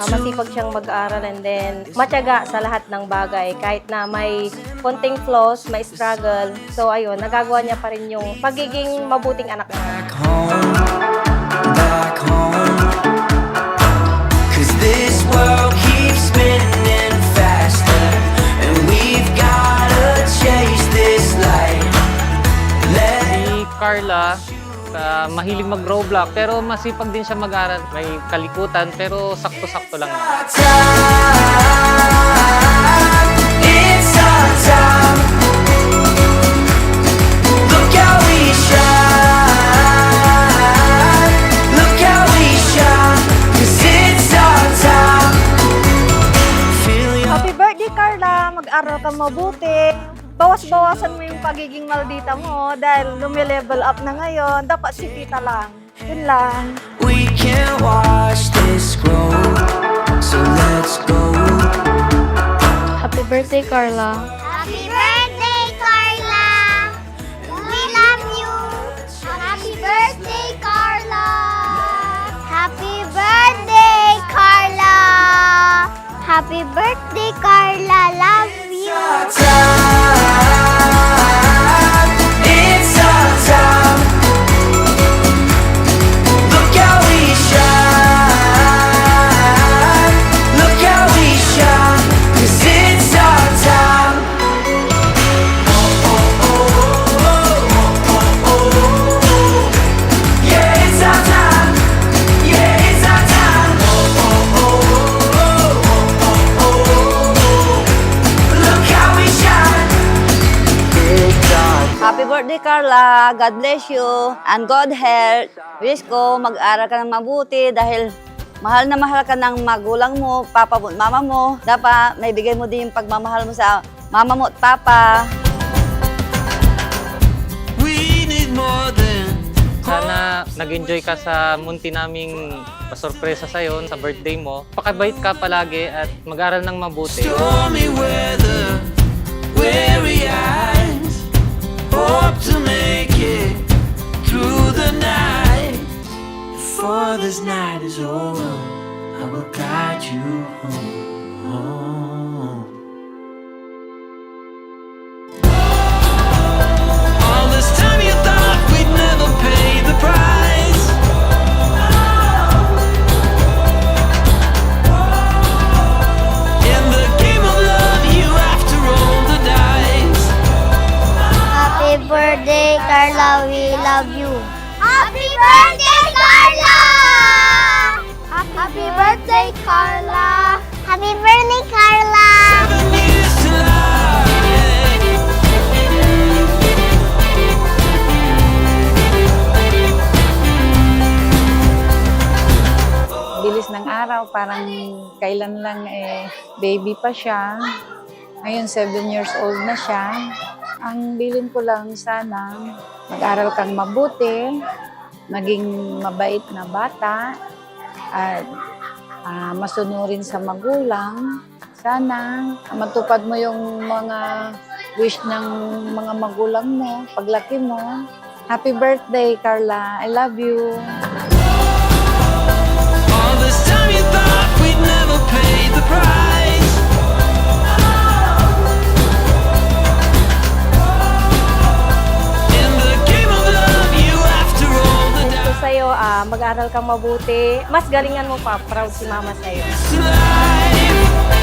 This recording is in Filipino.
Masipag siyang mag-aaral and then matyaga sa lahat ng bagay. Kahit na may konting flaws, may struggle. So ayun, nagagawa niya pa rin yung pagiging mabuting anak niya. Back home, 'cause this world keeps spinning faster, and we've gotta chase this light. Si Carla, mahilig mag-Roblox pero masipag din siya mag-aral. May kalikutan pero sakto-sakto lang. It's our time. Look how we shine. Look how we shine. 'Cause it's our time. Feel your Happy birthday, Carla! Mag-aral ka mabuti. Bawas-bawasan mo yung pagiging maldita mo dahil lumi-level up na ngayon. Dapat si tita lang. Yun lang. We can't watch this grow, so let's go. Happy birthday, Carla. Happy birthday, Carla! We love you! Happy birthday, Carla! Happy birthday, Carla! Happy birthday, Carla! Love you! Time. It's our time. Look how we shine. Look how we shine. 'Cause it's our time. Yeah, it's our time. Yeah, it's our time. Look how we shine. It's our Happy birthday, Carla! God bless you and God health. Wish ko mag-aral ka ng mabuti dahil mahal na mahal ka ng magulang mo, papa mo, mama mo. Dapat may bigay mo din yung pagmamahal mo sa mama mo at papa. We need more than Sana nag-enjoy ka sa munti naming pasorpresa sa'yo sa birthday mo. Pakabait ka palagi at mag-aral ng mabuti. stormy weather, weary eyes. Hope to make it through the night. Before this night is over, I will guide you home. All this time you thought we'd never pay the price. In the game of love, you have to roll the dice. Happy birthday, Carla! We love you! Happy birthday, Carla! Happy birthday, Carla! Happy birthday, Carla! 7 years to Bilis ng araw, parang kailan lang baby pa siya. Ngayon 7 years old na siya. Ang bilin ko lang sana, mag-aral kang mabuti, maging mabait na bata, at masunurin sa magulang. Sana matupad mo yung mga wish ng mga magulang mo, paglaki mo. Happy birthday, Carla. I love you. all this time you thought we'd never pay the price. In the game of love, you have to roll the Gusto sa'yo, mag-aral kang mabuti. Mas galingan mo pa. Proud si mama sa'yo. dice. Life